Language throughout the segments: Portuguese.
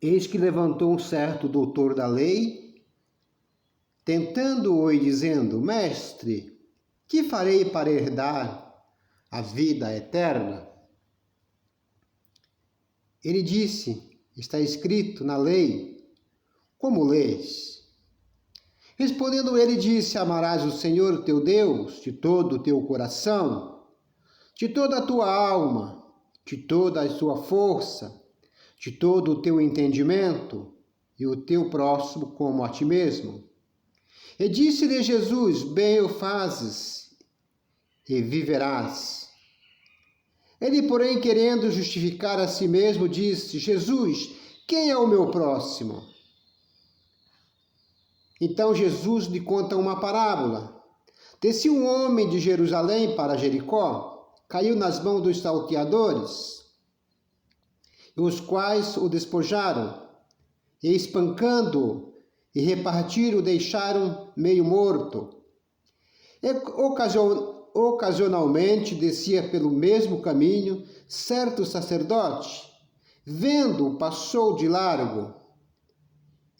Eis que levantou um certo doutor da lei, tentando-o e dizendo: Mestre, que farei para herdar a vida eterna? Ele disse: Está escrito na lei, como lês? Respondendo ele, disse: Amarás o Senhor teu Deus de todo o teu coração, de toda a tua alma, de toda a tua força, de todo o teu entendimento, e o teu próximo como a ti mesmo. E disse-lhe Jesus: Bem o fazes, e viverás. Ele, porém, querendo justificar a si mesmo, disse: Jesus, quem é o meu próximo? Então Jesus lhe conta uma parábola. Descia um homem de Jerusalém para Jericó, caiu nas mãos dos salteadores, os quais o despojaram, e espancando-o e repartiram, deixaram meio morto. E ocasionalmente descia pelo mesmo caminho certo sacerdote, vendo-o, passou de largo,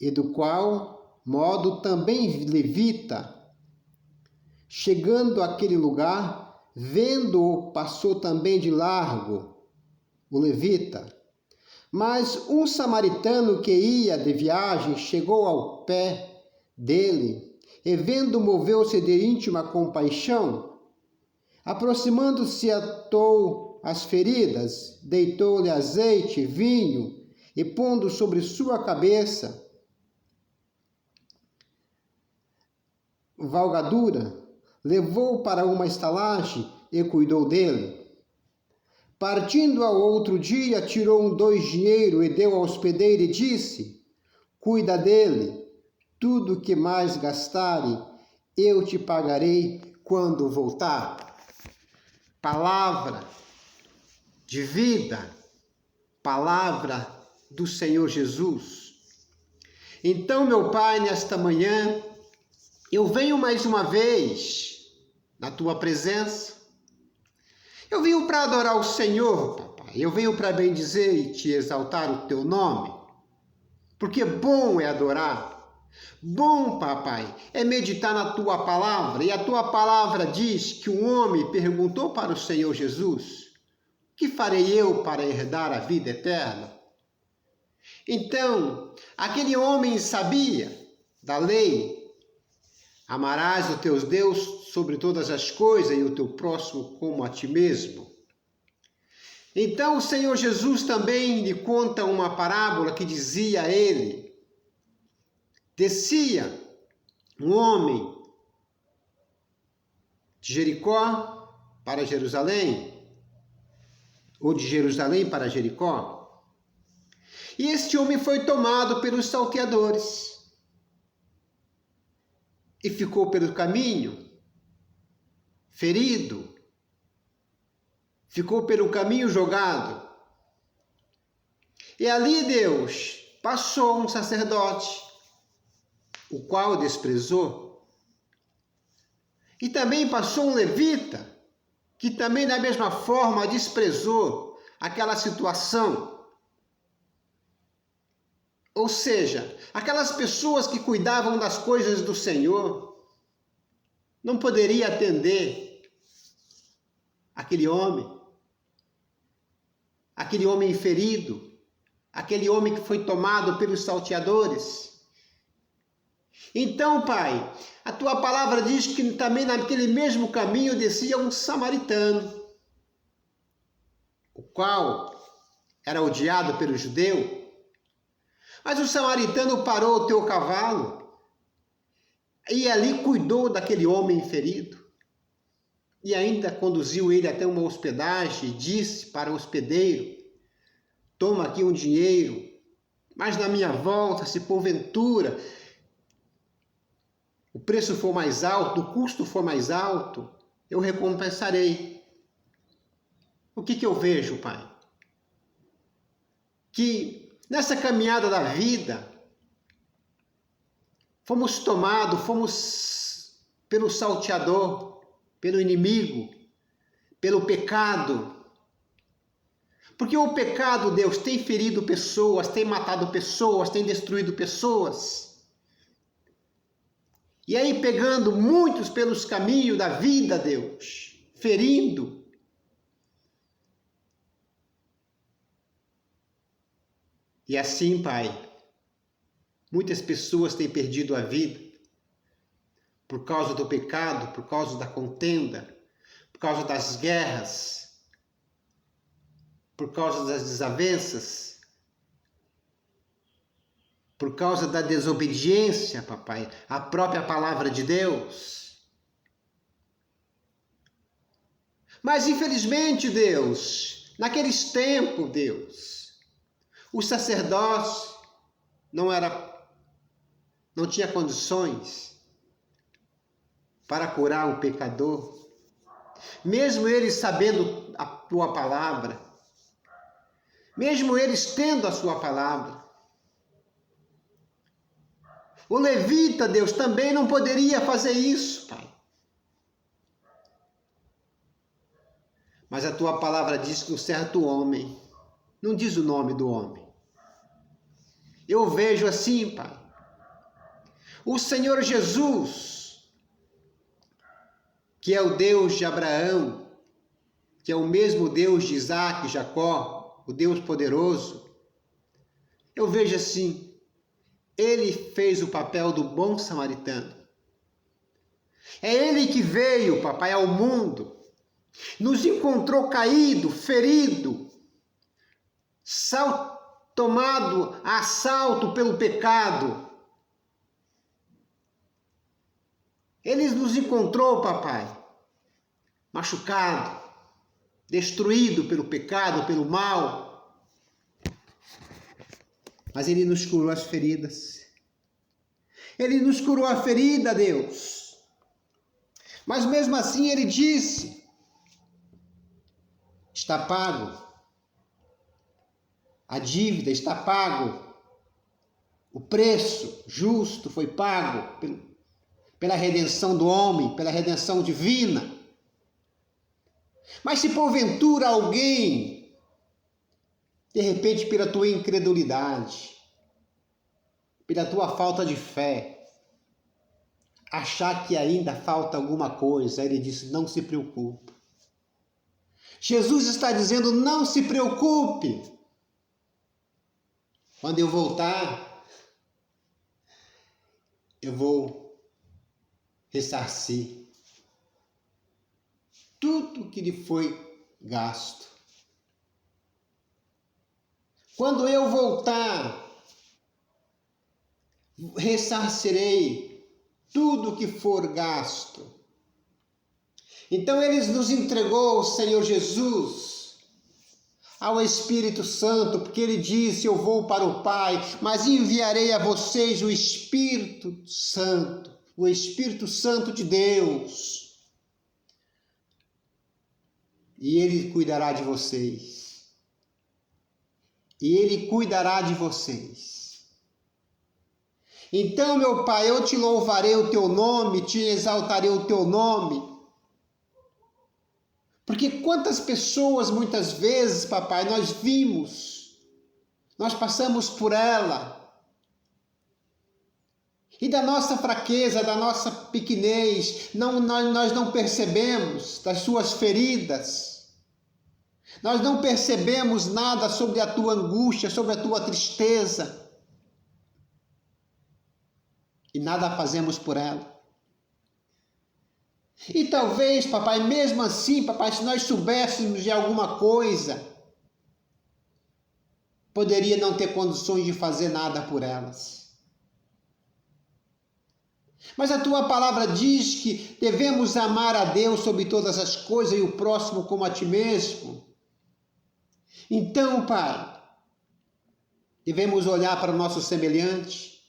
e do qual modo também levita, chegando àquele lugar, vendo-o, passou também de largo, o levita. Mas um samaritano que ia de viagem chegou ao pé dele e, vendo, moveu-se de íntima compaixão. Aproximando-se, atou as feridas, deitou-lhe azeite, vinho e, pondo sobre sua cabeça valgadura, levou-o para uma estalagem e cuidou dele. Partindo ao outro dia, tirou 2 dinheiro e deu ao hospedeiro e disse: Cuida dele, tudo que mais gastare, eu te pagarei quando voltar. Palavra de vida, palavra do Senhor Jesus. Então, meu Pai, nesta manhã, eu venho mais uma vez na tua presença. Eu venho para adorar o Senhor, papai. Eu venho para bendizer e te exaltar o teu nome. Porque bom é adorar. Bom, papai, é meditar na tua palavra. E a tua palavra diz que um homem perguntou para o Senhor Jesus: que farei eu para herdar a vida eterna? Então, aquele homem sabia da lei: amarás o teu Deus sobre todas as coisas e o teu próximo como a ti mesmo. Então o Senhor Jesus também lhe conta uma parábola que dizia a ele: descia um homem de Jericó para Jerusalém, ou de Jerusalém para Jericó, e este homem foi tomado pelos salteadores e ficou pelo caminho, ferido, ficou pelo caminho jogado. E ali Deus passou um sacerdote, o qual desprezou. E também passou um levita, que também da mesma forma desprezou aquela situação. Ou seja, aquelas pessoas que cuidavam das coisas do Senhor não poderia atender aquele homem ferido, aquele homem que foi tomado pelos salteadores. Então, Pai, a tua palavra diz que também naquele mesmo caminho descia um samaritano, o qual era odiado pelo judeu. Mas o samaritano parou o teu cavalo e ali cuidou daquele homem ferido. E ainda conduziu ele até uma hospedagem e disse para o hospedeiro: toma aqui um dinheiro, mas na minha volta, se porventura o preço for mais alto, o custo for mais alto, eu recompensarei. O que eu vejo, Pai? Que nessa caminhada da vida, fomos pelo salteador, pelo inimigo, pelo pecado. Porque o pecado, Deus, tem ferido pessoas, tem matado pessoas, tem destruído pessoas. E aí pegando muitos pelos caminhos da vida, Deus, ferindo. E assim, Pai, muitas pessoas têm perdido a vida por causa do pecado, por causa da contenda, por causa das guerras, por causa das desavenças, por causa da desobediência, papai, à própria palavra de Deus. Mas infelizmente, Deus, naqueles tempos, Deus, o sacerdócio não tinha condições para curar um pecador, mesmo eles sabendo a tua palavra, mesmo eles tendo a sua palavra. O levita, Deus, também não poderia fazer isso, Pai. Mas a tua palavra diz que um certo homem, não diz o nome do homem. Eu vejo assim, Pai, o Senhor Jesus, que é o Deus de Abraão, que é o mesmo Deus de Isaac e Jacó, o Deus poderoso, eu vejo assim, ele fez o papel do bom samaritano. É ele que veio, papai, ao mundo, nos encontrou caído, ferido, tomado a assalto pelo pecado. Ele nos encontrou, papai, machucado, destruído pelo pecado, pelo mal. Mas ele nos curou as feridas. Ele nos curou a ferida, Deus. Mas mesmo assim ele disse, está pago. A dívida está pago. O preço justo foi pago pela redenção do homem, pela redenção divina. Mas se porventura alguém, de repente pela tua incredulidade, pela tua falta de fé, achar que ainda falta alguma coisa, ele disse, não se preocupe. Jesus está dizendo, não se preocupe. Quando eu voltar, eu vou ressarcir tudo que lhe foi gasto. Quando eu voltar, ressarcirei tudo que for gasto. Então ele nos entregou, o Senhor Jesus, ao Espírito Santo, porque ele disse, eu vou para o Pai, mas enviarei a vocês o Espírito Santo de Deus. E ele cuidará de vocês. E ele cuidará de vocês. Então, meu Pai, eu te louvarei o teu nome, te exaltarei o teu nome. Porque quantas pessoas, muitas vezes, papai, nós vimos, nós passamos por ela. E da nossa fraqueza, da nossa pequenez, nós não percebemos das suas feridas. Nós não percebemos nada sobre a tua angústia, sobre a tua tristeza. E nada fazemos por ela. E talvez, papai, mesmo assim, papai, se nós soubéssemos de alguma coisa, poderia não ter condições de fazer nada por elas. Mas a tua palavra diz que devemos amar a Deus sobre todas as coisas e o próximo como a ti mesmo. Então, Pai, devemos olhar para o nosso semelhante.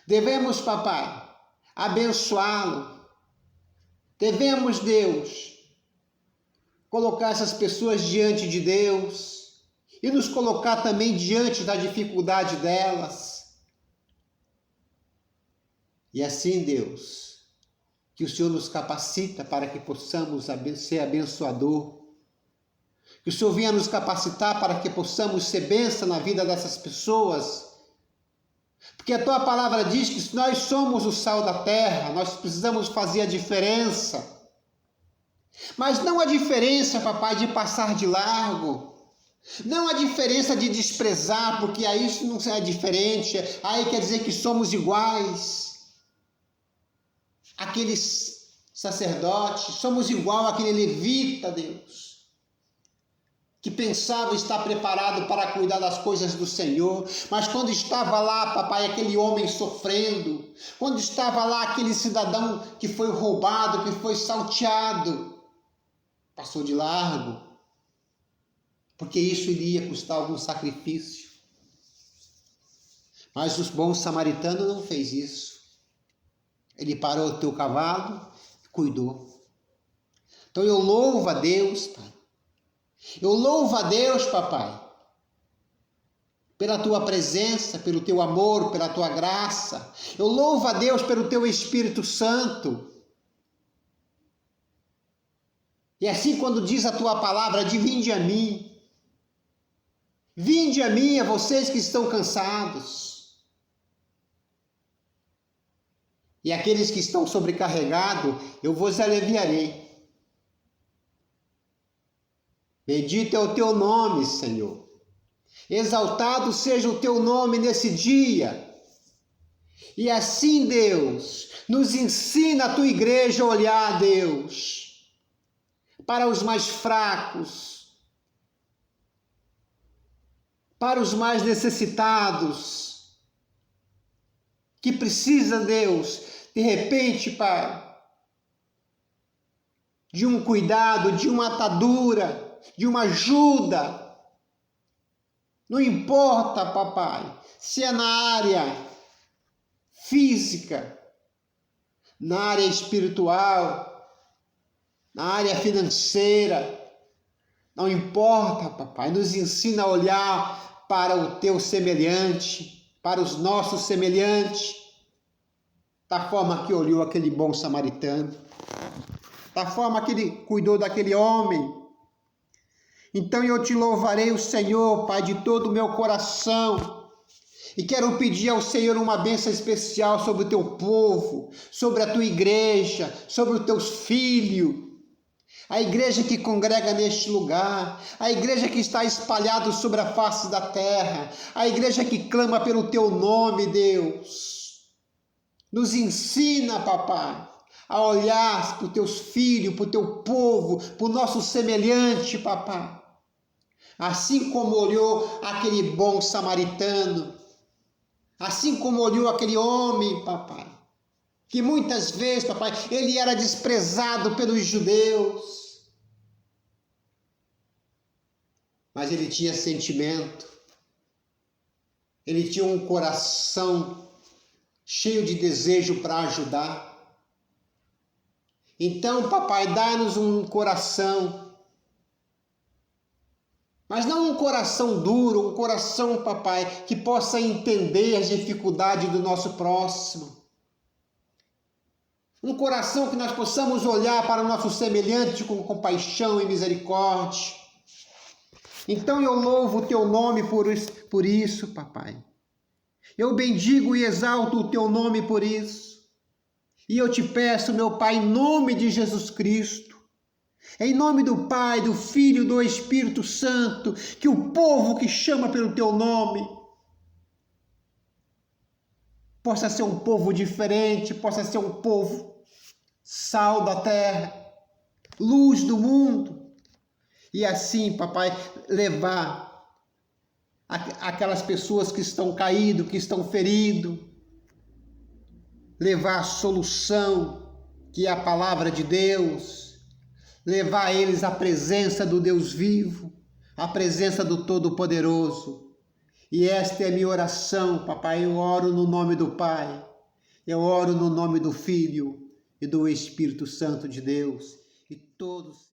Devemos, papai, abençoá-lo. Devemos, Deus, colocar essas pessoas diante de Deus e nos colocar também diante da dificuldade delas. E assim, Deus, que o Senhor nos capacita para que possamos ser abençoador, Que o Senhor venha nos capacitar para que possamos ser bênção na vida dessas pessoas. Porque a tua palavra diz que nós somos o sal da terra, nós precisamos fazer a diferença. Mas não a diferença, papai, de passar de largo. Não a diferença de desprezar, porque aí isso não é diferente, aí quer dizer que somos iguais. Aqueles sacerdotes, somos igual àquele levita, Deus, que pensava estar preparado para cuidar das coisas do Senhor, mas quando estava lá, papai, aquele homem sofrendo, quando estava lá aquele cidadão que foi roubado, que foi salteado, passou de largo, porque isso iria custar algum sacrifício. Mas o bom samaritano não fez isso. Ele parou o teu cavalo e cuidou. Então eu louvo a Deus, Pai. Eu louvo a Deus, papai, pela tua presença, pelo teu amor, pela tua graça. Eu louvo a Deus pelo teu Espírito Santo. E assim, quando diz a tua palavra, de vinde a mim. Vinde a mim, a vocês que estão cansados. E aqueles que estão sobrecarregados, eu vos aliviarei. Bendito é o teu nome, Senhor. Exaltado seja o teu nome nesse dia. E assim, Deus, nos ensina a tua igreja a olhar, Deus, para os mais fracos, para os mais necessitados, que precisa, Deus, de repente, Pai, de um cuidado, de uma atadura, de uma ajuda. Não importa, papai, se é na área física, na área espiritual, na área financeira. Não importa, papai, nos ensina a olhar para o teu semelhante, para os nossos semelhantes, da forma que olhou aquele bom samaritano, da forma que ele cuidou daquele homem. Então eu te louvarei o Senhor, Pai, de todo o meu coração. E quero pedir ao Senhor uma bênção especial sobre o teu povo, sobre a tua igreja, sobre os teus filhos. A igreja que congrega neste lugar, a igreja que está espalhada sobre a face da terra, a igreja que clama pelo teu nome, Deus. Nos ensina, papai, a olhar para os teus filhos, para o teu povo, para o nosso semelhante, papai. Assim como olhou aquele bom samaritano, assim como olhou aquele homem, papai, que muitas vezes, papai, ele era desprezado pelos judeus, mas ele tinha sentimento, ele tinha um coração cheio de desejo para ajudar. Então, papai, dá-nos um coração, mas não um coração duro, um coração, papai, que possa entender as dificuldades do nosso próximo. Um coração que nós possamos olhar para o nosso semelhante com compaixão e misericórdia. Então eu louvo o teu nome por isso, papai. Eu bendigo e exalto o teu nome por isso. E eu te peço, meu Pai, em nome de Jesus Cristo, em nome do Pai, do Filho e do Espírito Santo, que o povo que chama pelo teu nome possa ser um povo diferente, possa ser um povo sal da terra, luz do mundo. E assim, papai, levar aquelas pessoas que estão caídas, que estão feridas, levar a solução, que é a palavra de Deus, levar eles à presença do Deus vivo, à presença do Todo-Poderoso. E esta é a minha oração, papai. Eu oro no nome do Pai, eu oro no nome do Filho e do Espírito Santo de Deus. E todos